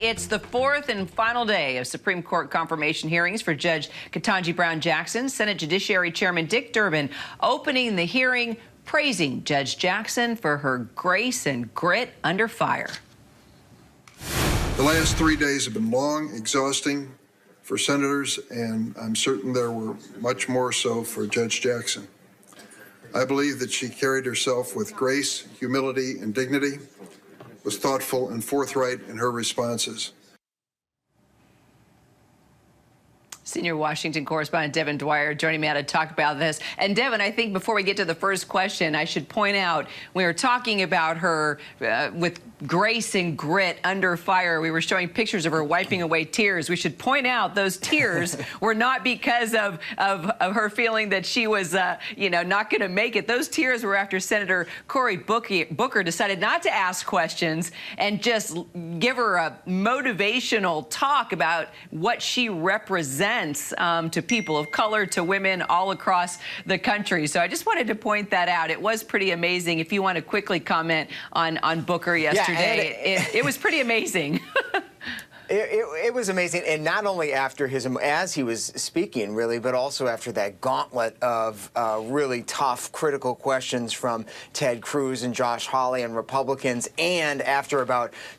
It's the fourth and final day of Supreme Court confirmation hearings for Judge Ketanji Brown Jackson. Senate Judiciary Chairman Dick Durbin opening the hearing, praising Judge Jackson for her grace and grit under fire. The last 3 days have been long, exhausting for senators, and I'm certain there were much more so for Judge Jackson. I believe that she carried herself with grace, humility, and dignity, was thoughtful and forthright in her responses. Senior Washington correspondent Devin Dwyer joining me to talk about this. And Devin, I think before we get to the first question, I should point out we were talking about her with grace and grit under fire. We were showing pictures of her wiping away tears. We should point out those tears were not because of her feeling that she was, not going to make it. Those tears were after Senator Cory Booker decided not to ask questions and just give her a motivational talk about what she represents to people of color, to women all across the country. So I just wanted to point that out. It was pretty amazing. If you want to quickly comment on Booker yesterday, it was pretty amazing. It was amazing, and not only after as he was speaking, really, but also after that gauntlet of really tough, critical questions from Ted Cruz and Josh Hawley and Republicans, and after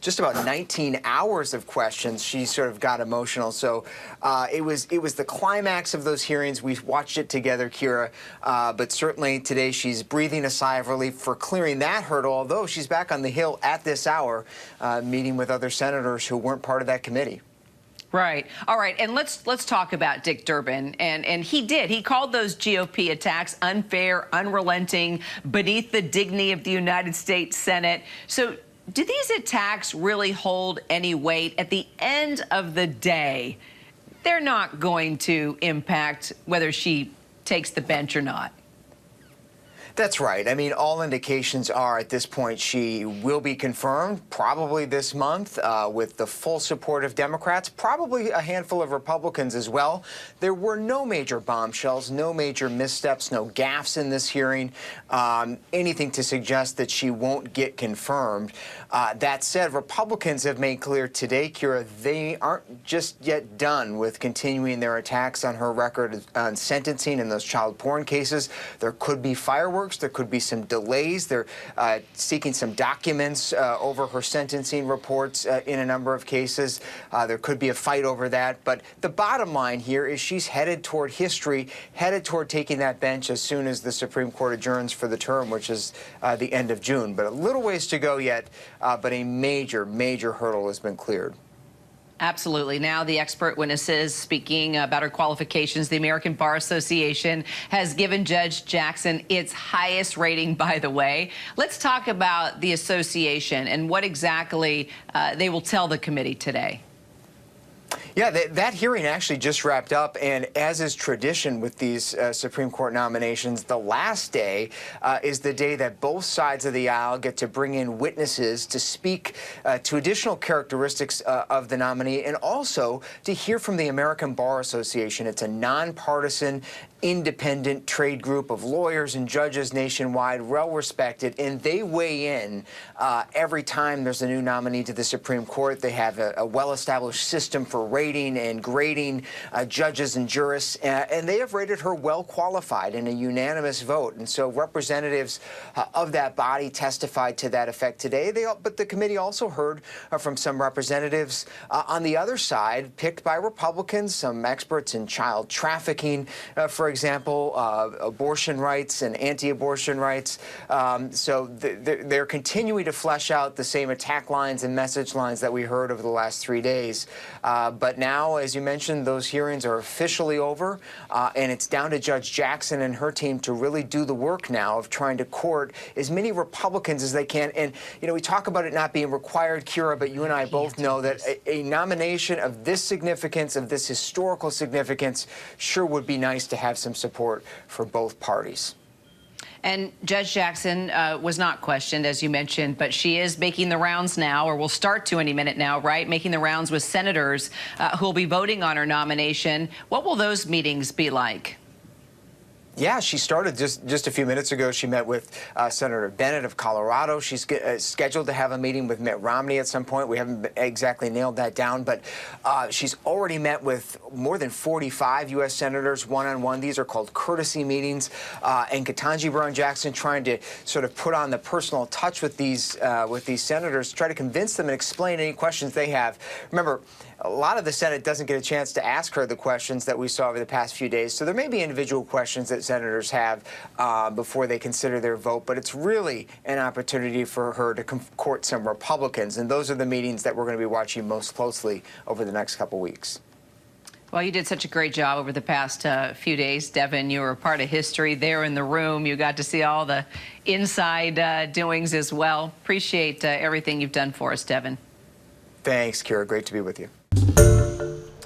just about 19 hours of questions, she sort of got emotional. So it was the climax of those hearings. We watched it together, Kira, but certainly today she's breathing a sigh of relief for clearing that hurdle, although she's back on the Hill at this hour, meeting with other senators who weren't part of that committee. Right. All right. And let's talk about Dick Durbin. And he called those GOP attacks unfair, unrelenting, beneath the dignity of the United States Senate. So do these attacks really hold any weight? At the end of the day, they're not going to impact whether she takes the bench or not. That's right. I mean, all indications are at this point she will be confirmed, probably this month, with the full support of Democrats, probably a handful of Republicans as well. There were no major bombshells, no major missteps, no gaffes in this hearing, anything to suggest that she won't get confirmed. That said, Republicans have made clear today, Kira, they aren't just yet done with continuing their attacks on her record on sentencing in those child porn cases. There could be fireworks. There could be some delays. They're seeking some documents over her sentencing reports in a number of cases. There could be a fight over that. But the bottom line here is she's headed toward history, headed toward taking that bench as soon as the Supreme Court adjourns for the term, which is the end of June. But a little ways to go yet, but a major, major hurdle has been cleared. Absolutely. Now the expert witnesses speaking about her qualifications. The American Bar Association has given Judge Jackson its highest rating, by the way. Let's talk about the association and what exactly they will tell the committee today. Yeah, that hearing actually just wrapped up, and as is tradition with these Supreme Court nominations, the last day is the day that both sides of the aisle get to bring in witnesses to speak to additional characteristics of the nominee, and also to hear from the American Bar Association. It's a nonpartisan, independent trade group of lawyers and judges nationwide, well-respected, and they weigh in every time there's a new nominee to the Supreme Court. They have a well-established system for rating and grading judges and jurists, and they have rated her well qualified in a unanimous vote. And so representatives of that body testified to that effect today. But the committee also heard from some representatives on the other side, picked by Republicans, some experts in child trafficking, for example, abortion rights and anti-abortion rights. So they're continuing to flesh out the same attack lines and message lines that we heard over the last 3 days. But now, as you mentioned, those hearings are officially over, and it's down to Judge Jackson and her team to really do the work now of trying to court as many Republicans as they can. And, we talk about it not being required, Kira, but you and I both know that a nomination of this significance, of this historical significance, sure would be nice to have some support for both parties. And Judge Jackson was not questioned, as you mentioned, but she is making the rounds now, or will start to any minute now, right? Making the rounds with senators who will be voting on her nomination. What will those meetings be like? Yeah, she started just a few minutes ago. She met with Senator Bennett of Colorado. She's scheduled to have a meeting with Mitt Romney at some point. We haven't exactly nailed that down, but she's already met with more than 45 U.S. senators one-on-one. These are called courtesy meetings. And Ketanji Brown Jackson trying to sort of put on the personal touch with these senators, try to convince them and explain any questions they have. Remember, a lot of the Senate doesn't get a chance to ask her the questions that we saw over the past few days. So there may be individual questions that senators have before they consider their vote, but it's really an opportunity for her to court some Republicans. And those are the meetings that we're going to be watching most closely over the next couple weeks. Well, you did such a great job over the past few days, Devin. You were a part of history there in the room. You got to see all the inside doings as well. Appreciate everything you've done for us, Devin. Thanks, Kira. Great to be with you.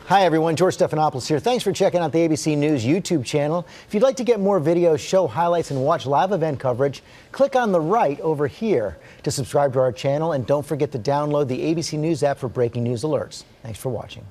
Hi, everyone. George Stephanopoulos here. Thanks for checking out the ABC News YouTube channel. If you'd like to get more videos, show highlights, and watch live event coverage, click on the right over here to subscribe to our channel. And don't forget to download the ABC News app for breaking news alerts. Thanks for watching.